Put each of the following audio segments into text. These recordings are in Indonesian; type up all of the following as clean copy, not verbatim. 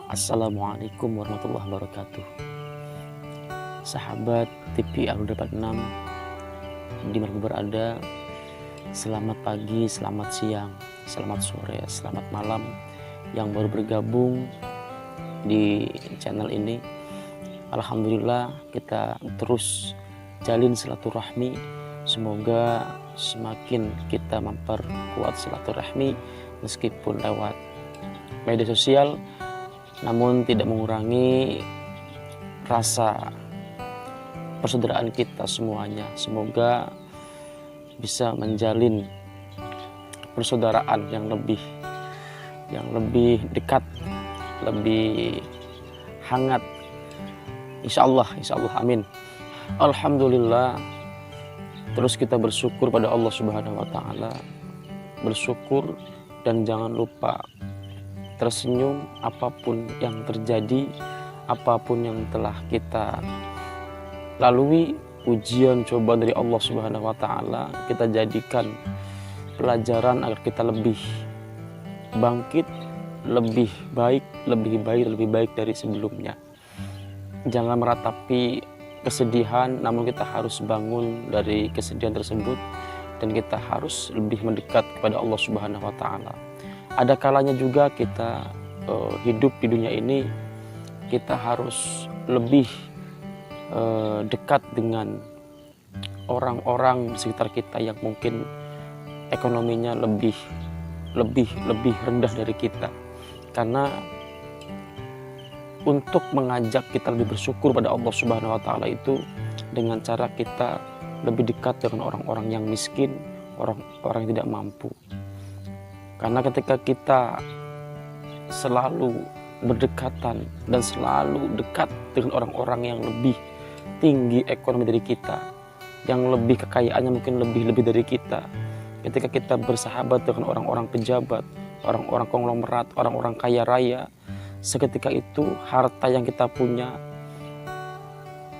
Assalamualaikum warahmatullahi wabarakatuh. Sahabat TV Alhuda 46 dimanapun berada, selamat pagi, selamat siang, selamat sore, selamat malam yang baru bergabung di channel ini. Alhamdulillah kita terus jalin silaturahmi. Semoga semakin kita memperkuat silaturahmi meskipun lewat media sosial, namun tidak mengurangi rasa persaudaraan kita semuanya. Semoga bisa menjalin persaudaraan yang lebih dekat, lebih hangat. Insya Allah, amin. Alhamdulillah, terus kita bersyukur pada Allah Subhanahu wa Ta'ala. Bersyukur dan jangan lupa tersenyum apapun yang terjadi, apapun yang telah kita lalui, ujian cobaan dari Allah Subhanahu wa Ta'ala, kita jadikan pelajaran agar kita lebih bangkit, lebih baik dari sebelumnya. Jangan meratapi kesedihan, namun kita harus bangun dari kesedihan tersebut dan kita harus lebih mendekat kepada Allah Subhanahu wa Ta'ala. Ada kalanya juga kita hidup di dunia ini, kita harus lebih dekat dengan orang-orang di sekitar kita yang mungkin ekonominya lebih rendah dari kita. Karena untuk mengajak kita lebih bersyukur pada Allah Subhanahu wa Ta'ala itu dengan cara kita lebih dekat dengan orang-orang yang miskin, orang-orang yang tidak mampu. Karena ketika kita selalu berdekatan dan selalu dekat dengan orang-orang yang lebih tinggi ekonomi dari kita, yang lebih kekayaannya mungkin lebih dari kita, ketika kita bersahabat dengan orang-orang pejabat, orang-orang konglomerat, orang-orang kaya raya, seketika itu harta yang kita punya,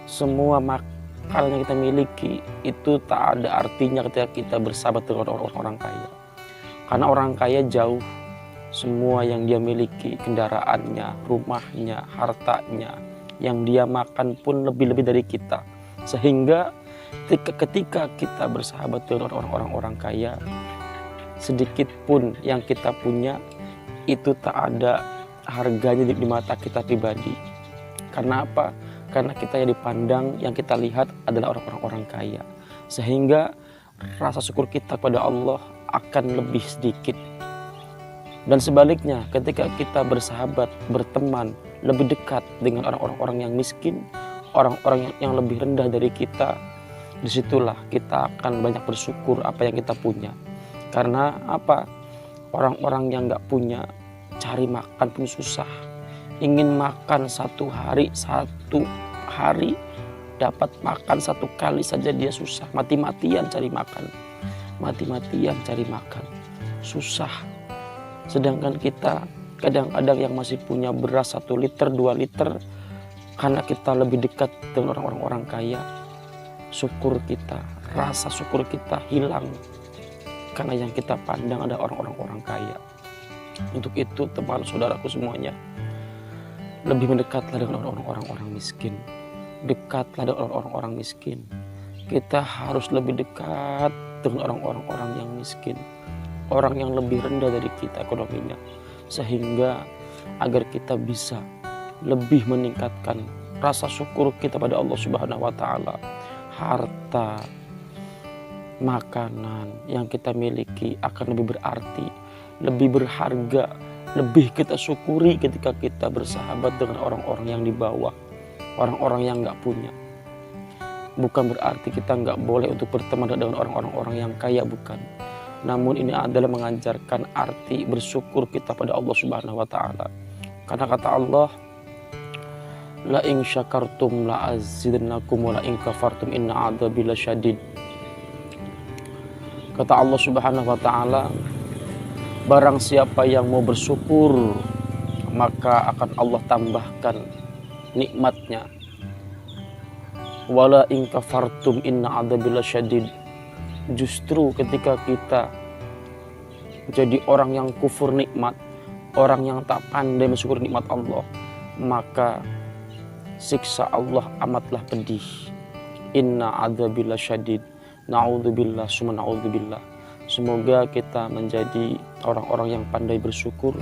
semua makanan yang kita miliki itu tak ada artinya ketika kita bersahabat dengan orang-orang kaya. Karena orang kaya jauh, semua yang dia miliki, kendaraannya, rumahnya, hartanya, yang dia makan pun lebih dari kita. Sehingga ketika kita bersahabat dengan orang-orang kaya, sedikit pun yang kita punya itu tak ada harganya di mata kita pribadi. Karena apa? Karena kita yang dipandang, yang kita lihat adalah orang-orang kaya. Sehingga rasa syukur kita kepada Allah akan lebih sedikit. Dan sebaliknya, ketika kita bersahabat, berteman, lebih dekat dengan orang-orang yang miskin, orang-orang yang lebih rendah dari kita, disitulah kita akan banyak bersyukur apa yang kita punya. Karena apa? Orang-orang yang gak punya, cari makan pun susah. Ingin makan satu hari dapat makan satu kali saja dia susah. Mati-matian cari makan, susah. Sedangkan kita kadang-kadang yang masih punya beras 1 liter, 2 liter, karena kita lebih dekat dengan orang-orang kaya, syukur kita, rasa syukur kita hilang. Karena yang kita pandang ada orang-orang kaya. Untuk itu teman saudaraku semuanya, lebih mendekatlah dengan orang-orang miskin. Dekatlah dengan orang-orang miskin. Kita harus lebih dekat dengan orang-orang yang miskin, orang yang lebih rendah dari kita ekonominya, sehingga agar kita bisa lebih meningkatkan rasa syukur kita pada Allah Subhanahu wa Ta'ala. Harta, makanan yang kita miliki akan lebih berarti, lebih berharga, lebih kita syukuri ketika kita bersahabat dengan orang-orang yang di bawah, orang-orang yang gak punya. Bukan berarti kita nggak boleh untuk berteman dengan orang-orang yang kaya, bukan. Namun ini adalah mengajarkan arti bersyukur kita pada Allah Subhanahu wa Ta'ala. Karena kata Allah, la in syakartum la azidannakum wa la in kafartum inna adzabi lasyadid. Kata Allah Subhanahu wa Ta'ala, barang siapa yang mau bersyukur, maka akan Allah tambahkan nikmatnya. Wala in kafartum inna adzabi lasyadid. Justru ketika kita jadi orang yang kufur nikmat, orang yang tak pandai mensyukuri nikmat Allah, maka siksa Allah amatlah pedih. Inna adzabillah syadid. Na'udzubillah summa na'udzubillah. Semoga kita menjadi orang-orang yang pandai bersyukur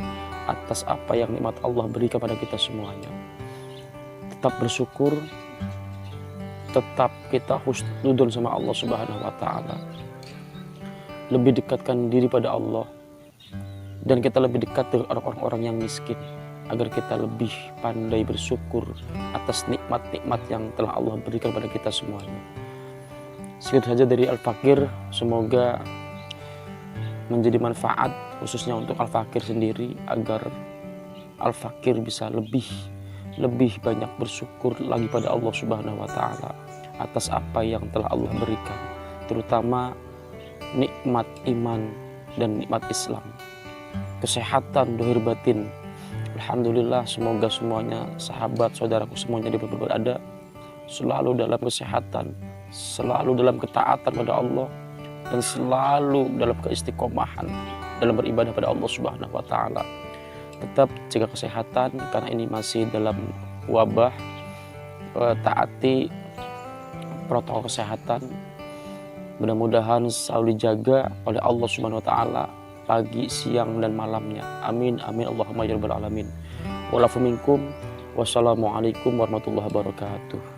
atas apa yang nikmat Allah berikan kepada kita semuanya. Tetap bersyukur, tetap kita husnudzon sama Allah Subhanahu wa taala. Lebih dekatkan diri pada Allah, dan kita lebih dekat dengan orang-orang yang miskin, agar kita lebih pandai bersyukur atas nikmat-nikmat yang telah Allah berikan kepada kita semuanya. Segitu saja dari Al-Fakir, semoga menjadi manfaat khususnya untuk Al-Fakir sendiri, agar Al-Fakir bisa lebih banyak bersyukur lagi pada Allah Subhanahu wa taala atas apa yang telah Allah berikan, terutama nikmat iman dan nikmat Islam, kesehatan dohir batin. Alhamdulillah, semoga semuanya sahabat saudaraku semuanya di berada selalu dalam kesehatan, selalu dalam ketaatan pada Allah, dan selalu dalam keistiqomahan dalam beribadah pada Allah Subhanahu wa taala. Tetap jaga kesehatan karena ini masih dalam wabah, taati protokol kesehatan. Mudah-mudahan selalu dijaga oleh Allah Subhanahu wa taala pagi, siang, dan malamnya. Amin amin Allahumma ya rabbal alamin. Wa'alafu minkum. Wassalamualaikum warahmatullahi wabarakatuh.